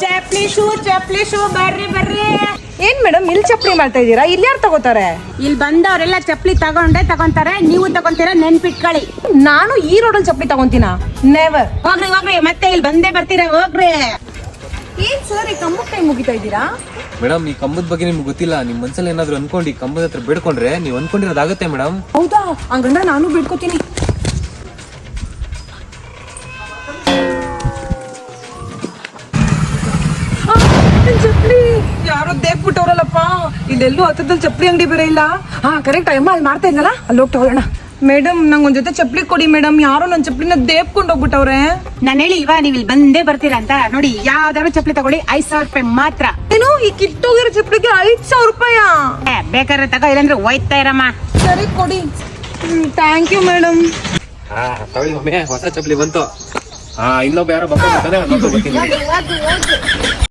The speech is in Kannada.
ಚಪ್ಲಿ ಶೂ ಬರ್ರಿ ಬರ್ರಿ. ಏನ್ ಮೇಡಮ್ ಇಲ್ಲಿ ಚಪ್ಪಲಿ ಮಾಡ್ತಾ ಇದೀರಾ? ಇಲ್ಲಿ ಯಾರು ತಗೋತಾರೆ? ಇಲ್ಲಿ ಬಂದವರೆಲ್ಲ ಚಪ್ಲಿ ತಗೊಂತಾರೆ, ನೀವು ತಗೊಂತೀರಾ ನೆನ್ಪಿಟ್ಕೊಳ್ಳಿ. ನಾನು ಈ ರೋಡಲ್ಲಿ ಚಪ್ಪಲಿ ತಗೊಂತೀನ? ನೆವರ್. ಹೋಗ್ರಿ ಮತ್ತೆ ಇಲ್ಲಿ ಬಂದೇ ಬರ್ತೀರಾ, ಹೋಗ್ರಿ. ಏನ್ ಸರ್ ಈ ಕಂಬಕ್ಕೆ ಕೈ ಮುಗಿತಾ ಇದ್ದೀರಾ? ಮೇಡಮ್ ಈ ಕಂಬದ ಬಗ್ಗೆ ನಿಮ್ಗೆ ಗೊತ್ತಿಲ್ಲ. ನಿಮ್ ಮನ್ಸಲ್ಲಿ ಏನಾದ್ರು ಅನ್ಕೊಂಡು ಈ ಕಂಬದ ಹತ್ರ ಬೇಡ್ಕೊಂಡ್ರೆ ನೀವು ಅನ್ಕೊಂಡಿರೋದಾಗತ್ತೆ ಮೇಡಮ್. ಹೌದಾ? ಹಂಗಂದ್ರೆ ನಾನು ಬಿಡ್ಕೋತೀನಿ. ಚಪ್ಪಲಿ ಯಾರೋ ದೇಕ್ಬಿಟ್ಟವ್ರಲ್ಲಪ್ಪ. ಇಲ್ಲೆಲ್ಲೂ ಹತ್ತದಲ್ಲಿ ಚಪ್ಪಲಿ ಅಂಗಡಿ ಬೇರೆ ಇಲ್ಲ. ಹಾ ಕರೆಕ್ಟ್ ಅಮ್ಮ ಅಲ್ಲಿ ಮಾಡ್ತಾ ಇದ್ನಲ್ಲ, ಅಲ್ಲಿ ಹೋಗಿ ತಗೊಳ್ಳೋಣ. ಮೇಡಮ್ ನಂಗೊಂದ್ ಜೊತೆ ಚಪ್ಪಲಿ ಕೊಡಿ ಮೇಡಮ್. ಯಾರೋ ನನ್ನ ಚಪ್ಪಲಿನ ದೇಪ್ಕೊಂಡು ಹೋಗ್ಬಿಟ್ಟವ್ರೆ. ನಾನು ಹೇಳಿ ಇಲ್ವಾ ನೀವು ಇಲ್ಲಿ ಬಂದೇ ಬರ್ತೀರಾ ಅಂತ. ನೋಡಿ ಯಾವ್ದಾದ್ರು ಚಪ್ಪಲಿ ತಗೊಳ್ಳಿ, 5,000 ರೂಪಾಯಿ ಮಾತ್ರ. ಏನು ಈ ಕಿತ್ತೋಗಿರೋ ಚಪ್ಪಲಿಗೆ 5,000 ರೂಪಾಯ? ಬೇಕಾದ್ರೆ ತಗೋ, ಇಲ್ಲಾಂದ್ರೆ ಹೋಯ್ತಾ ಇರಮ್ಮ. ಸರಿ ಕೊಡಿ. Thank you madam. ತಗೊಳ್ಳಿ ಮಮ್ಮಿ, ಹೊಸ ಚಪ್ಪಲಿ ಬಂತು. ಇನ್ನೊಬ್ಬ ಯಾರೋ ಬರ್ತಾರೆ.